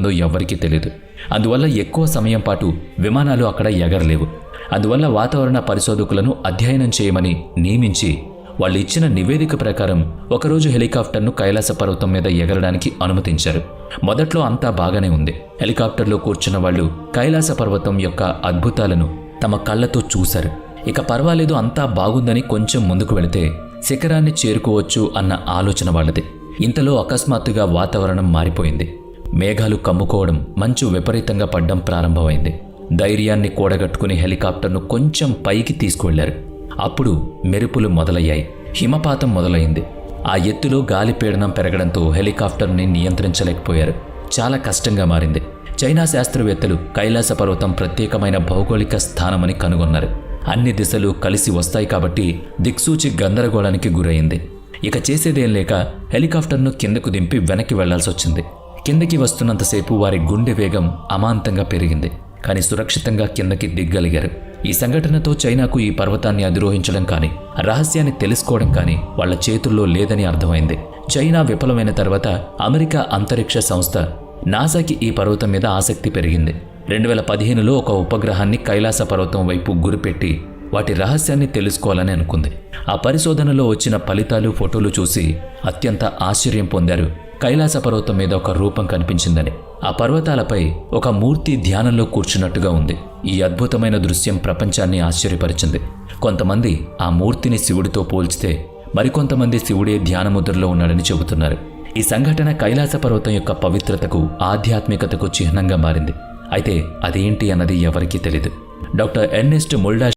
ఉందో ఎవ్వరికీ తెలియదు. అందువల్ల ఎక్కువ సమయం పాటు విమానాలు అక్కడ ఎగరలేవు. అందువల్ల వాతావరణ పరిశోధకులను అధ్యయనం చేయమని నియమించి వాళ్ళు ఇచ్చిన నివేదిక ప్రకారం ఒకరోజు హెలికాప్టర్ను కైలాస పర్వతం మీద ఎగరడానికి అనుమతించారు. మొదట్లో అంతా బాగానే ఉంది. హెలికాప్టర్లో కూర్చున్న వాళ్ళు కైలాస పర్వతం యొక్క అద్భుతాలను తమ కళ్ళతో చూశారు. ఇక పర్వాలేదు, అంతా బాగుందని కొంచెం ముందుకు వెళితే శిఖరాన్ని చేరుకోవచ్చు అన్న ఆలోచన వాళ్ళది. ఇంతలో అకస్మాత్తుగా వాతావరణం మారిపోయింది. మేఘాలు కమ్ముకోవడం, మంచు విపరీతంగా పడ్డం ప్రారంభమైంది. ధైర్యాన్ని కూడగట్టుకుని హెలికాప్టర్ను కొంచెం పైకి తీసుకువెళ్లారు. అప్పుడు మెరుపులు మొదలయ్యాయి. హిమపాతం మొదలైంది. ఆ ఎత్తులో గాలిపీడనం పెరగడంతో హెలికాప్టర్ని నియంత్రించలేకపోయారు. చాలా కష్టంగా మారింది. చైనా శాస్త్రవేత్తలు కైలాస పర్వతం ప్రత్యేకమైన భౌగోళిక స్థానమని కనుగొన్నారు. అన్ని దిశలు కలిసి వస్తాయి కాబట్టి దిక్సూచి గందరగోళానికి గురైంది. ఇక చేసేదేం లేక హెలికాప్టర్ను కిందకు దింపి వెనక్కి వెళ్లాల్సొచ్చింది. కిందకి వస్తున్నంతసేపు వారి గుండె వేగం అమాంతంగా పెరిగింది. కానీ సురక్షితంగా కిందకి దిగ్గలిగారు. ఈ సంఘటనతో చైనాకు ఈ పర్వతాన్ని అధిరోహించడం కానీ, రహస్యాన్ని తెలుసుకోవడం కానీ వాళ్ల చేతుల్లో లేదని అర్థమైంది. చైనా విఫలమైన తర్వాత అమెరికా అంతరిక్ష సంస్థ నాసాకి ఈ పర్వతం మీద ఆసక్తి పెరిగింది. 2015లో ఒక ఉపగ్రహాన్ని కైలాస పర్వతం వైపు గురిపెట్టి వాటి రహస్యాన్ని తెలుసుకోవాలని అనుకుంది. ఆ పరిశోధనలో వచ్చిన ఫలితాలు, ఫోటోలు చూసి అత్యంత ఆశ్చర్యం పొందారు. కైలాస పర్వతం మీద ఒక రూపం కనిపించిందని. ఆ పర్వతాలపై ఒక మూర్తి ధ్యానంలో కూర్చున్నట్టుగా ఉంది. ఈ అద్భుతమైన దృశ్యం ప్రపంచాన్ని ఆశ్చర్యపరిచింది. కొంతమంది ఆ మూర్తిని శివుడితో పోల్చితే మరికొంతమంది శివుడే ధ్యానముద్రలో ఉన్నాడని చెబుతున్నారు. ఈ సంఘటన కైలాస పర్వతం యొక్క పవిత్రతకు, ఆధ్యాత్మికతకు చిహ్నంగా మారింది. అయితే అదేంటి అన్నది ఎవరికీ తెలీదు. Doctor Ernest ముల్డా